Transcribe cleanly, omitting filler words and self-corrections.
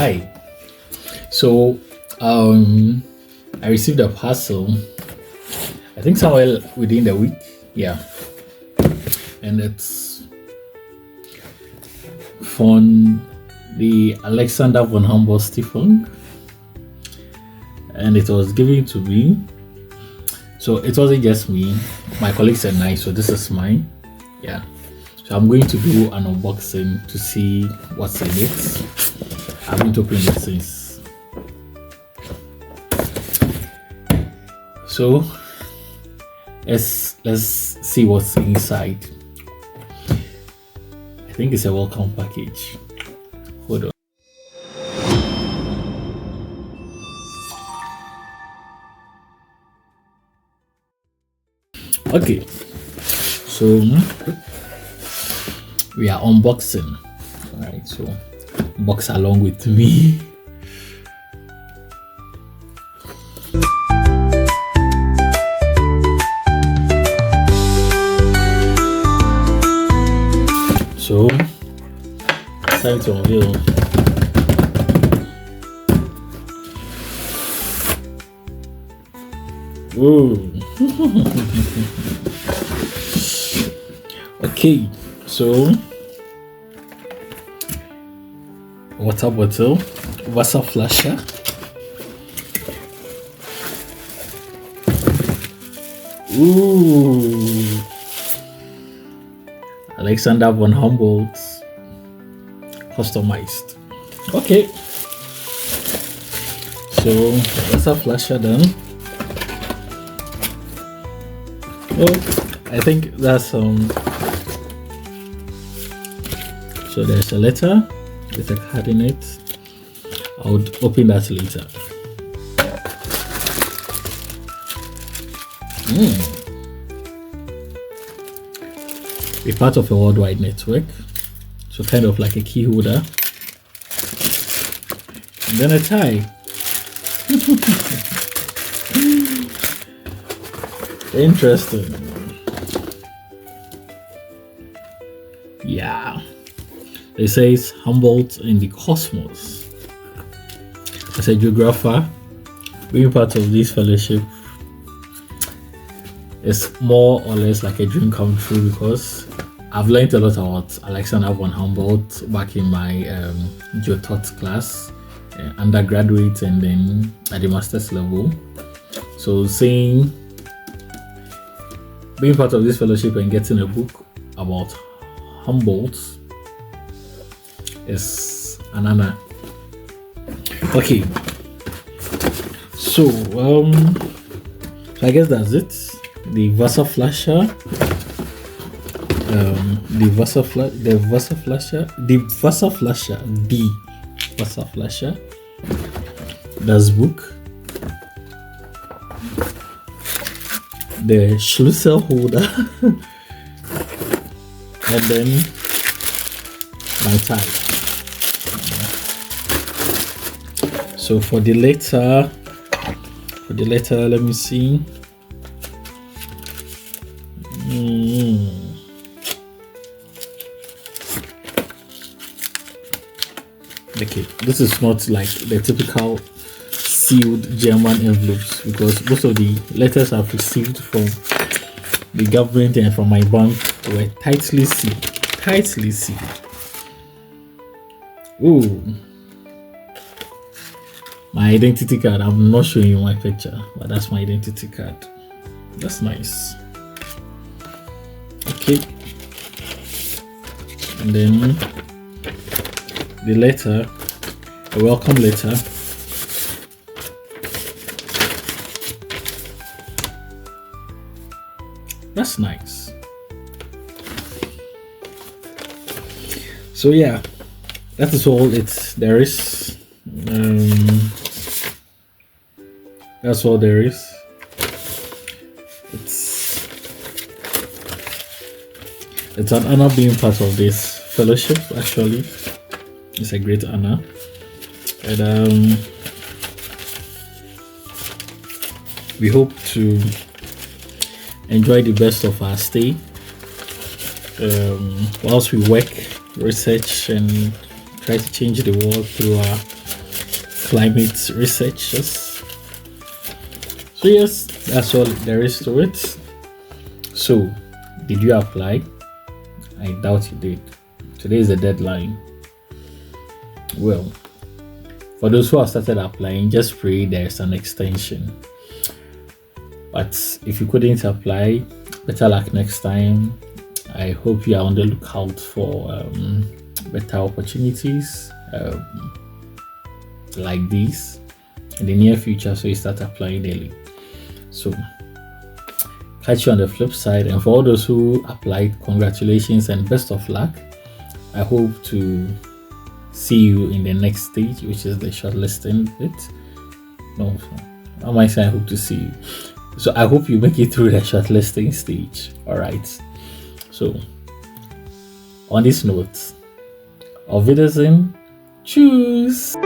Hi. So, I received a parcel. I think somewhere within the week. Yeah, and it's from the Alexander von Humboldt Foundation, and it was given to me. So it wasn't just me. My colleagues said nice. So this is mine. Yeah. So I'm going to do an unboxing to see what's in it. I haven't opened it since. So let's see what's inside. I think it's a welcome package. Hold on. Okay, so we are unboxing. All right, so box along with me. So it's time to unveil. Whoa. Okay, so water bottle, Wasser flasher, ooh, Alexander von Humboldt customized. Okay, so Wasser flasher done. Oh, I think that's so there's a letter with a card in it. I would open that later. Be part of a worldwide network, so kind of like a key holder, and then a tie. Interesting. Yeah. It says Humboldt in the cosmos. As a geographer, being part of this fellowship is more or less like a dream come true, because I've learned a lot about Alexander von Humboldt back in my geotaught class, undergraduate, and then at the master's level. So being part of this fellowship and getting a book about Humboldt is an honor. Okay, so I guess that's it. The Wasser flasher, the Wasser flasher, that's book, the Schlüssel holder, and then my tie. So for the letter, let me see. Okay, this is not like the typical sealed German envelopes, because most of the letters I've received from the government and from my bank were tightly sealed. Ooh, my identity card. I'm not showing you my picture, but that's my identity card. That's nice. Okay, and then the letter, a welcome letter. That's nice. So yeah, that is all there is. That's all there is. It's an honor being part of this fellowship. Actually, it's a great honor, and we hope to enjoy the best of our stay whilst we work, research, and try to change the world through our climate researchers. So yes, that's all there is to it. So did you apply? I doubt you did. Today is the deadline. Well, for those who have started applying, just pray there's an extension. But if you couldn't apply, better luck next time. I hope you are on the lookout for better opportunities like these in the near future, so you start applying early. So catch you on the flip side, and for all those who applied, congratulations and best of luck. I hope to see you in the next stage, which is the shortlisting bit. No, I might say I hope to see you. So I hope you make it through the shortlisting stage. All right. So on this note, auf Wiedersehen. Tschüss.